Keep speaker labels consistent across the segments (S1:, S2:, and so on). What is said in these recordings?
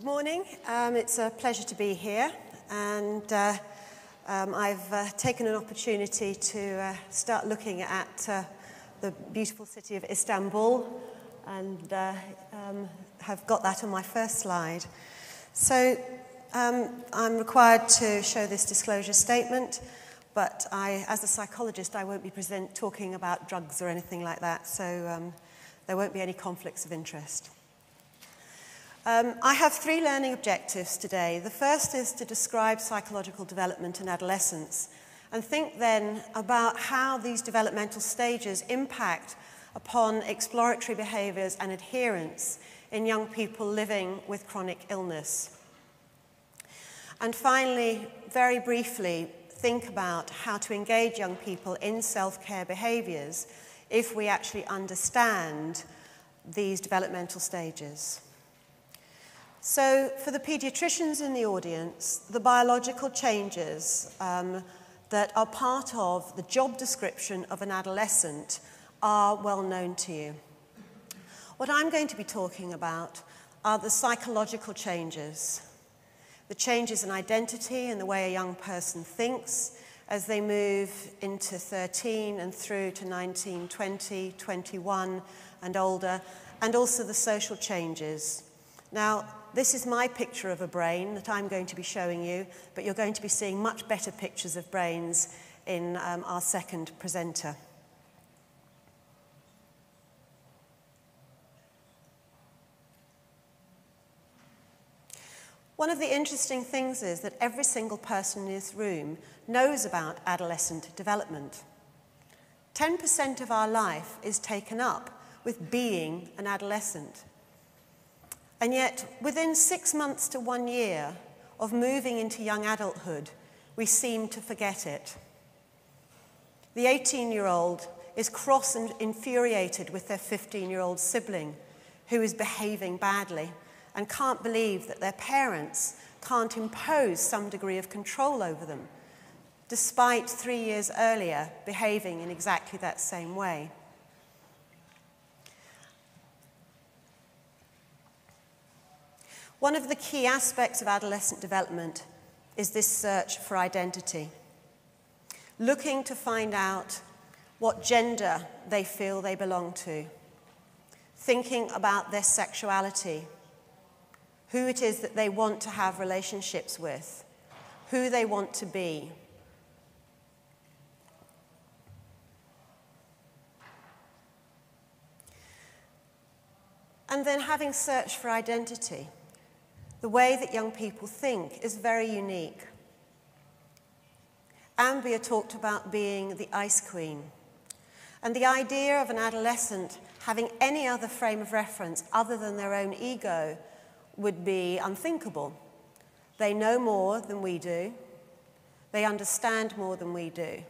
S1: morning. It's a pleasure to be here, and I've taken an opportunity to start looking at the beautiful city of Istanbul, and have got that on my first slide. So I'm required to show this disclosure statement, but as a psychologist, I won't be talking about drugs or anything like that, so there won't be any conflicts of interest. I have 3 learning objectives today. The first is to describe psychological development in adolescence and think then about how these developmental stages impact upon exploratory behaviours and adherence in young people living with chronic illness. And finally, very briefly, think about how to engage young people in self-care behaviours if we actually understand these developmental stages. So, for the paediatricians in the audience, the biological changes that are part of the job description of an adolescent are well known to you. What I'm going to be talking about are the psychological changes, the changes in identity and the way a young person thinks as they move into 13 and through to 19, 20, 21 and older, and also the social changes. Now, this is my picture of a brain that I'm going to be showing you, but you're going to be seeing much better pictures of brains in our second presenter. One of the interesting things is that every single person in this room knows about adolescent development. 10% of our life is taken up with being an adolescent. And yet, within 6 months to 1 year of moving into young adulthood, we seem to forget it. The 18-year-old is cross and infuriated with their 15-year-old sibling who is behaving badly and can't believe that their parents can't impose some degree of control over them, despite 3 years earlier behaving in exactly that same way. One of the key aspects of adolescent development is this search for identity, looking to find out what gender they feel they belong to, thinking about their sexuality, who it is that they want to have relationships with, who they want to be. And then having searched for identity, the way that young people think is very unique. Ambia talked about being the ice queen, and the idea of an adolescent having any other frame of reference other than their own ego would be unthinkable. They know more than we do. They understand more than we do.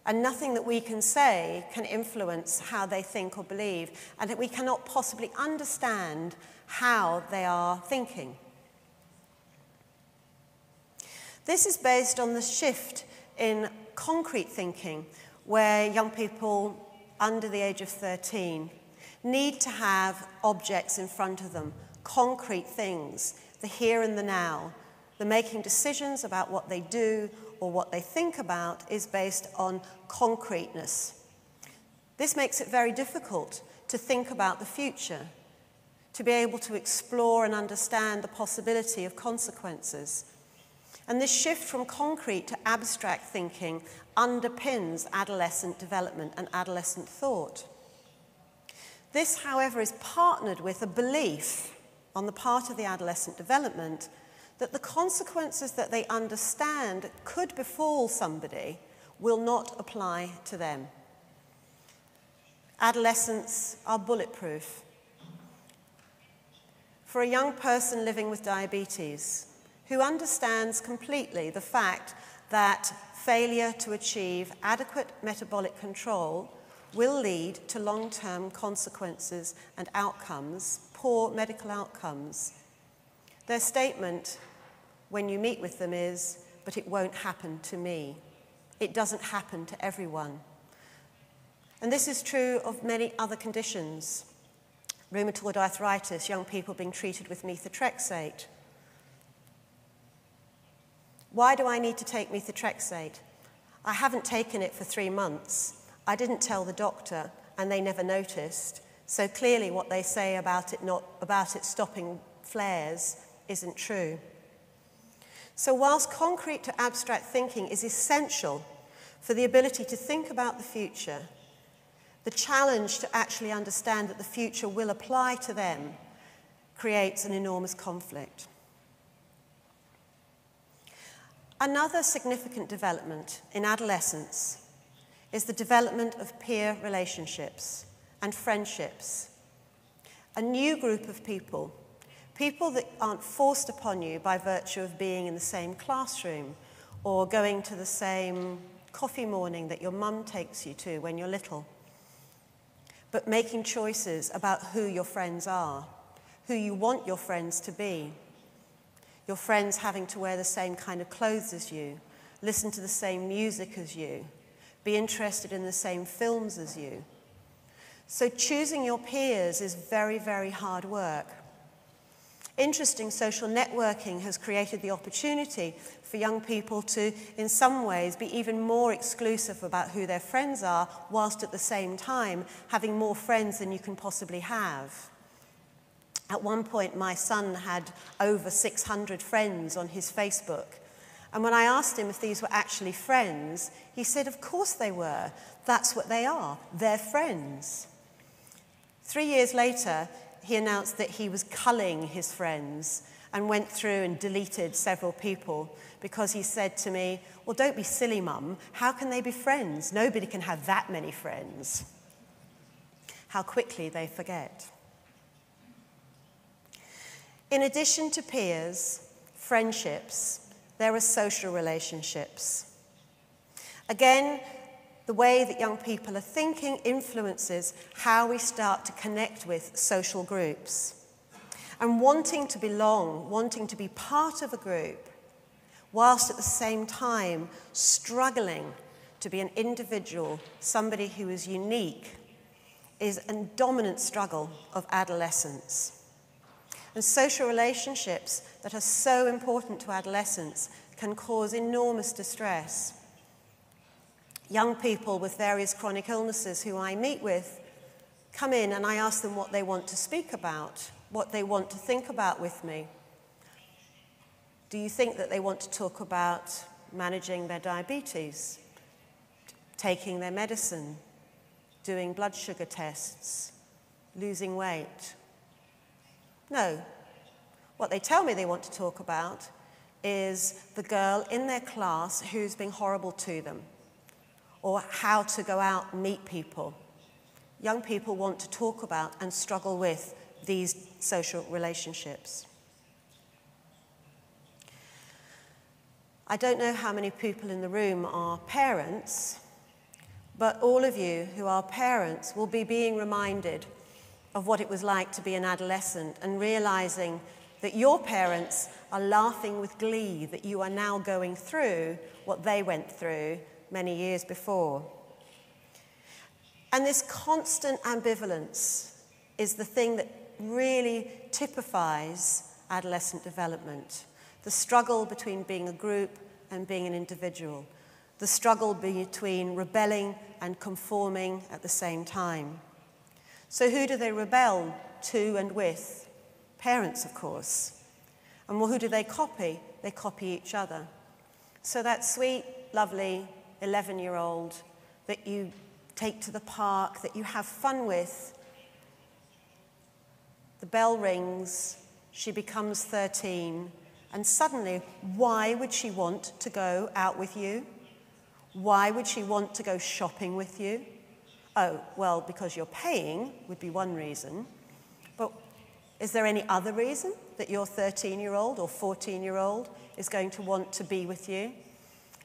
S1: And nothing that we can say can influence how they think or believe, and that we cannot possibly understand how they are thinking. This is based on the shift in concrete thinking, where young people under the age of 13 need to have objects in front of them, concrete things, the here and the now. The making decisions about what they do or what they think about is based on concreteness. This makes it very difficult to think about the future, to be able to explore and understand the possibility of consequences. And this shift from concrete to abstract thinking underpins adolescent development and adolescent thought. This, however, is partnered with a belief on the part of the adolescent development that the consequences that they understand could befall somebody will not apply to them. Adolescents are bulletproof. For a young person living with diabetes who understands completely the fact that failure to achieve adequate metabolic control will lead to long-term consequences and outcomes, poor medical outcomes, their statement when you meet with them is, "But it won't happen to me. It doesn't happen to everyone." And this is true of many other conditions. Rheumatoid arthritis, young people being treated with methotrexate. Why do I need to take methotrexate? I haven't taken it for 3 months. I didn't tell the doctor, and they never noticed. So clearly what they say about it stopping flares isn't true. So whilst concrete to abstract thinking is essential for the ability to think about the future, the challenge to actually understand that the future will apply to them creates an enormous conflict. Another significant development in adolescence is the development of peer relationships and friendships. A new group of people, people that aren't forced upon you by virtue of being in the same classroom or going to the same coffee morning that your mum takes you to when you're little, but making choices about who your friends are, who you want your friends to be. Your friends having to wear the same kind of clothes as you, listen to the same music as you, be interested in the same films as you. So choosing your peers is very, very hard work. Interesting social networking has created the opportunity for young people to, in some ways, be even more exclusive about who their friends are, whilst at the same time having more friends than you can possibly have. At one point, my son had over 600 friends on his Facebook. And when I asked him if these were actually friends, he said, of course they were. That's what they are. They're friends. 3 years later, he announced that he was culling his friends and went through and deleted several people because he said to me, well, don't be silly, Mum. How can they be friends? Nobody can have that many friends. How quickly they forget. In addition to peers, friendships, there are social relationships. Again, the way that young people are thinking influences how we start to connect with social groups. And wanting to belong, wanting to be part of a group, whilst at the same time struggling to be an individual, somebody who is unique, is a dominant struggle of adolescence. And social relationships that are so important to adolescents can cause enormous distress. Young people with various chronic illnesses who I meet with come in and I ask them what they want to speak about, what they want to think about with me. Do you think that they want to talk about managing their diabetes, taking their medicine, doing blood sugar tests, losing weight? No. What they tell me they want to talk about is the girl in their class who's being horrible to them, or how to go out and meet people. Young people want to talk about and struggle with these social relationships. I don't know how many people in the room are parents, but all of you who are parents will be being reminded of what it was like to be an adolescent and realizing that your parents are laughing with glee that you are now going through what they went through many years before. And this constant ambivalence is the thing that really typifies adolescent development. The struggle between being a group and being an individual. The struggle between rebelling and conforming at the same time. So who do they rebel to and with? Parents, of course. And well, who do they copy? They copy each other. So that sweet, lovely 11-year-old that you take to the park, that you have fun with, the bell rings, she becomes 13, and suddenly, why would she want to go out with you? Why would she want to go shopping with you? Oh, well, because you're paying would be one reason. But is there any other reason that your 13-year-old or 14-year-old is going to want to be with you?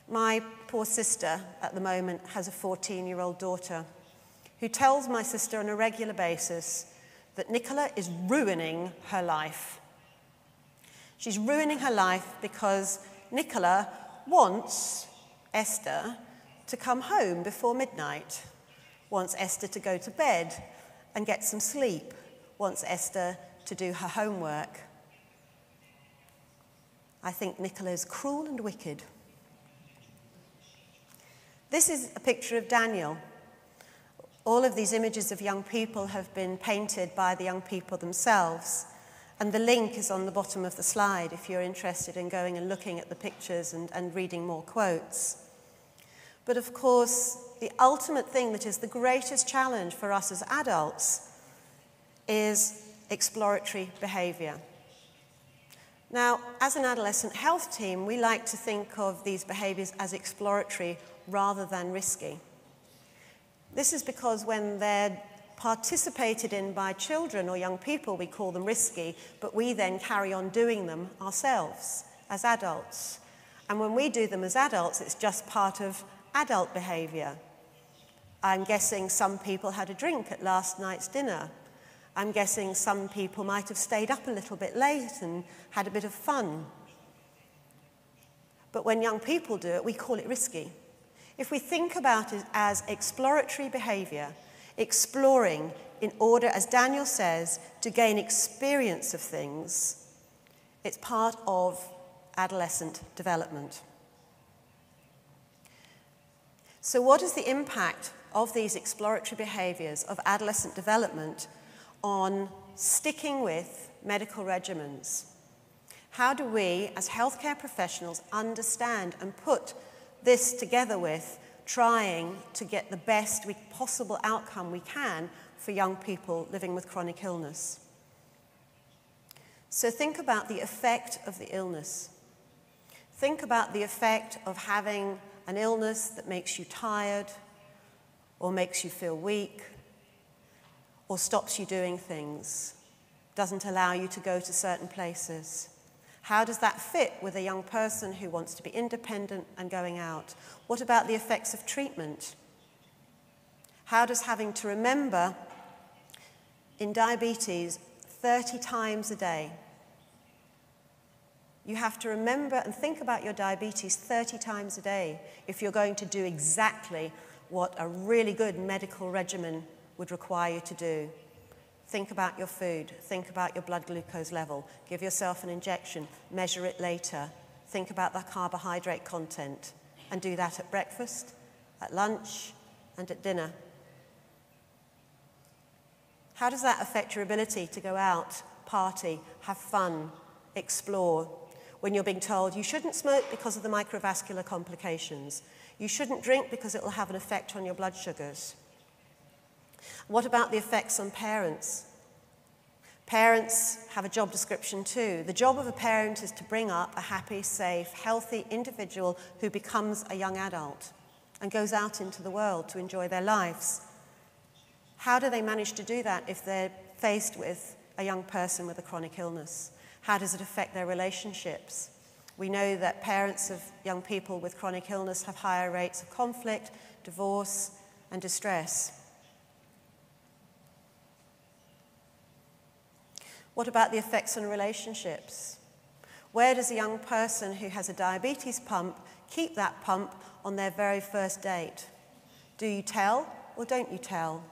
S1: My poor sister at the moment has a 14-year-old daughter who tells my sister on a regular basis that Nicola is ruining her life. She's ruining her life because Nicola wants Esther to come home before midnight, wants Esther to go to bed and get some sleep, wants Esther to do her homework. I think Nicola is cruel and wicked. This is a picture of Daniel. All of these images of young people have been painted by the young people themselves, and the link is on the bottom of the slide if you're interested in going and looking at the pictures and reading more quotes. But of course, the ultimate thing that is the greatest challenge for us as adults is exploratory behaviour. Now, as an adolescent health team, we like to think of these behaviours as exploratory rather than risky. This is because when they're participated in by children or young people, we call them risky, but we then carry on doing them ourselves as adults. And when we do them as adults, it's just part of adult behaviour. I'm guessing some people had a drink at last night's dinner. I'm guessing some people might have stayed up a little bit late and had a bit of fun. But when young people do it, we call it risky. If we think about it as exploratory behaviour, exploring in order, as Daniel says, to gain experience of things, it's part of adolescent development. So what is the impact of these exploratory behaviours of adolescent development on sticking with medical regimens? How do we, as healthcare professionals, understand and put this together with trying to get the best possible outcome we can for young people living with chronic illness? So think about the effect of the illness. Think about the effect of having an illness that makes you tired, or makes you feel weak, or stops you doing things, doesn't allow you to go to certain places. How does that fit with a young person who wants to be independent and going out? What about the effects of treatment? How does having to remember in diabetes 30 times a day? You have to remember and think about your diabetes 30 times a day if you're going to do exactly what a really good medical regimen would require you to do. Think about your food. Think about your blood glucose level. Give yourself an injection. Measure it later. Think about the carbohydrate content. And do that at breakfast, at lunch, and at dinner. How does that affect your ability to go out, party, have fun, explore, when you're being told you shouldn't smoke because of the microvascular complications? You shouldn't drink because it will have an effect on your blood sugars. What about the effects on parents? Parents have a job description too. The job of a parent is to bring up a happy, safe, healthy individual who becomes a young adult and goes out into the world to enjoy their lives. How do they manage to do that if they're faced with a young person with a chronic illness? How does it affect their relationships? We know that parents of young people with chronic illness have higher rates of conflict, divorce, and distress. What about the effects on relationships? Where does a young person who has a diabetes pump keep that pump on their very first date? Do you tell or don't you tell?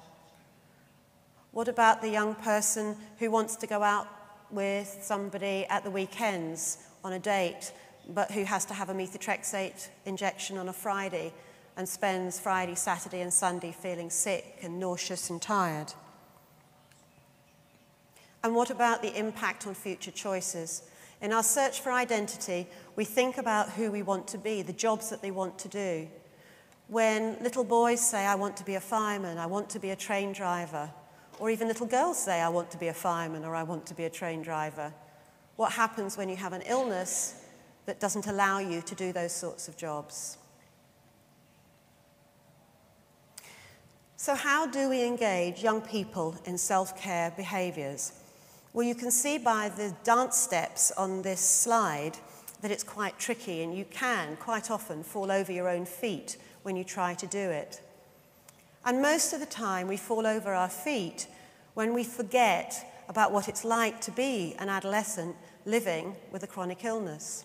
S1: What about the young person who wants to go out with somebody at the weekends on a date, but who has to have a methotrexate injection on a Friday and spends Friday, Saturday, and Sunday feeling sick and nauseous and tired? And what about the impact on future choices? In our search for identity, we think about who we want to be, the jobs that they want to do. When little boys say, I want to be a fireman, I want to be a train driver, or even little girls say, I want to be a fireman or I want to be a train driver, what happens when you have an illness that doesn't allow you to do those sorts of jobs? So how do we engage young people in self-care behaviours? Well, you can see by the dance steps on this slide that it's quite tricky, and you can quite often fall over your own feet when you try to do it. And most of the time we fall over our feet when we forget about what it's like to be an adolescent living with a chronic illness.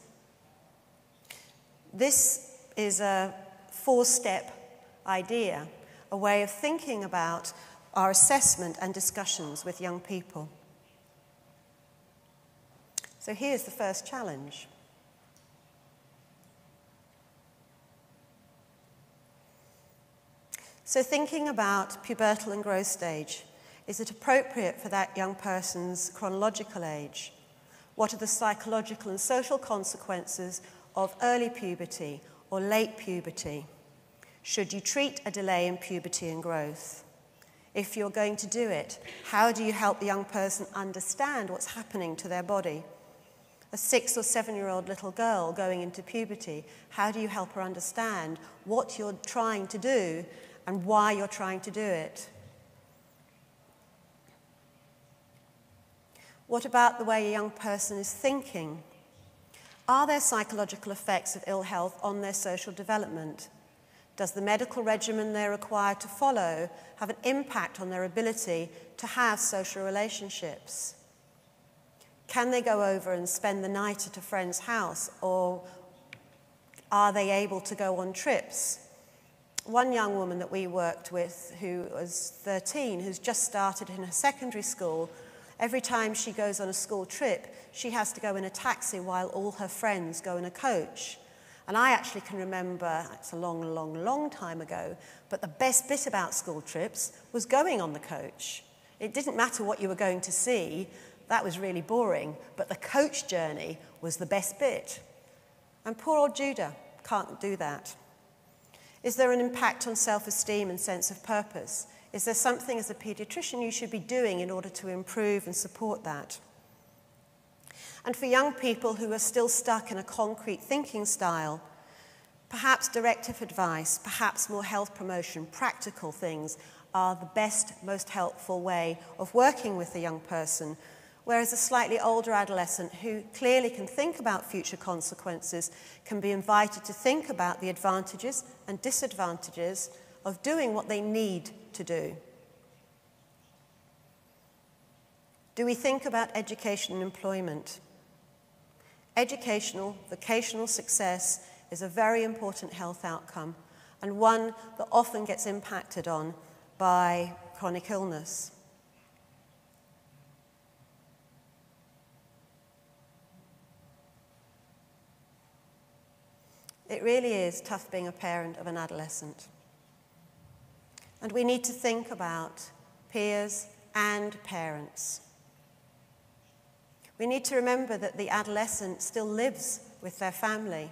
S1: This is a 4-step idea, a way of thinking about our assessment and discussions with young people. So here's the first challenge. So thinking about pubertal and growth stage, is it appropriate for that young person's chronological age? What are the psychological and social consequences of early puberty or late puberty? Should you treat a delay in puberty and growth? If you're going to do it, how do you help the young person understand what's happening to their body? A 6 or 7-year-old little girl going into puberty, how do you help her understand what you're trying to do and why you're trying to do it? What about the way a young person is thinking? Are there psychological effects of ill health on their social development? Does the medical regimen they're required to follow have an impact on their ability to have social relationships? Can they go over and spend the night at a friend's house, or are they able to go on trips? One young woman that we worked with who was 13, who's just started in her secondary school, every time she goes on a school trip, she has to go in a taxi while all her friends go in a coach. And I actually can remember, it's a long, long, long time ago, but the best bit about school trips was going on the coach. It didn't matter what you were going to see, that was really boring, but the coach journey was the best bit. And poor old Judah can't do that. Is there an impact on self-esteem and sense of purpose? Is there something as a paediatrician you should be doing in order to improve and support that? And for young people who are still stuck in a concrete thinking style, perhaps directive advice, perhaps more health promotion, practical things are the best, most helpful way of working with a young person, whereas a slightly older adolescent who clearly can think about future consequences can be invited to think about the advantages and disadvantages of doing what they need to do. Do we think about education and employment? Educational, vocational success is a very important health outcome, and one that often gets impacted on by chronic illness. It really is tough being a parent of an adolescent. And we need to think about peers and parents. We need to remember that the adolescent still lives with their family,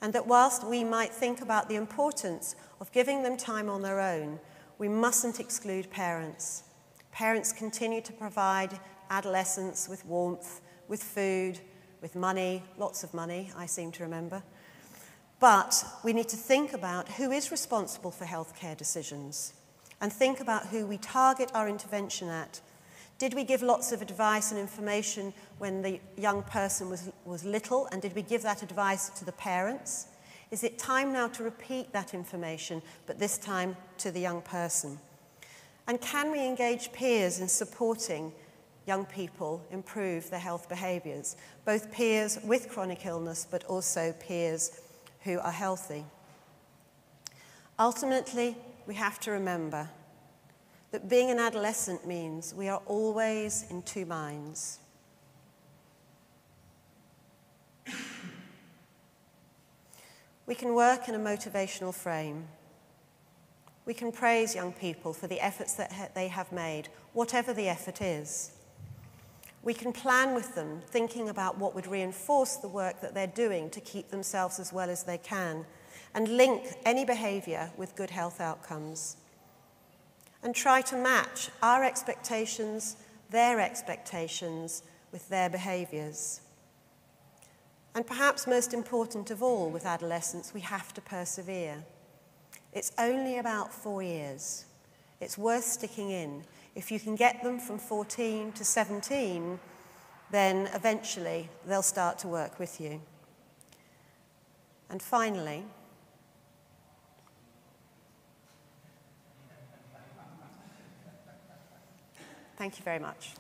S1: and that whilst we might think about the importance of giving them time on their own, we mustn't exclude parents. Parents continue to provide adolescents with warmth, with food, with money, lots of money, I seem to remember. But we need to think about who is responsible for healthcare decisions and think about who we target our intervention at. Did we give lots of advice and information when the young person was little, and did we give that advice to the parents? Is it time now to repeat that information, but this time to the young person? And can we engage peers in supporting young people improve their health behaviours, both peers with chronic illness, but also peers who are healthy? Ultimately, we have to remember that being an adolescent means we are always in two minds. We can work in a motivational frame. We can praise young people for the efforts that they have made, whatever the effort is. We can plan with them, thinking about what would reinforce the work that they're doing to keep themselves as well as they can, and link any behaviour with good health outcomes. And try to match our expectations, their expectations, with their behaviours. And perhaps most important of all with adolescents, we have to persevere. It's only about 4 years. It's worth sticking in. If you can get them from 14 to 17, then eventually they'll start to work with you. And finally, thank you very much.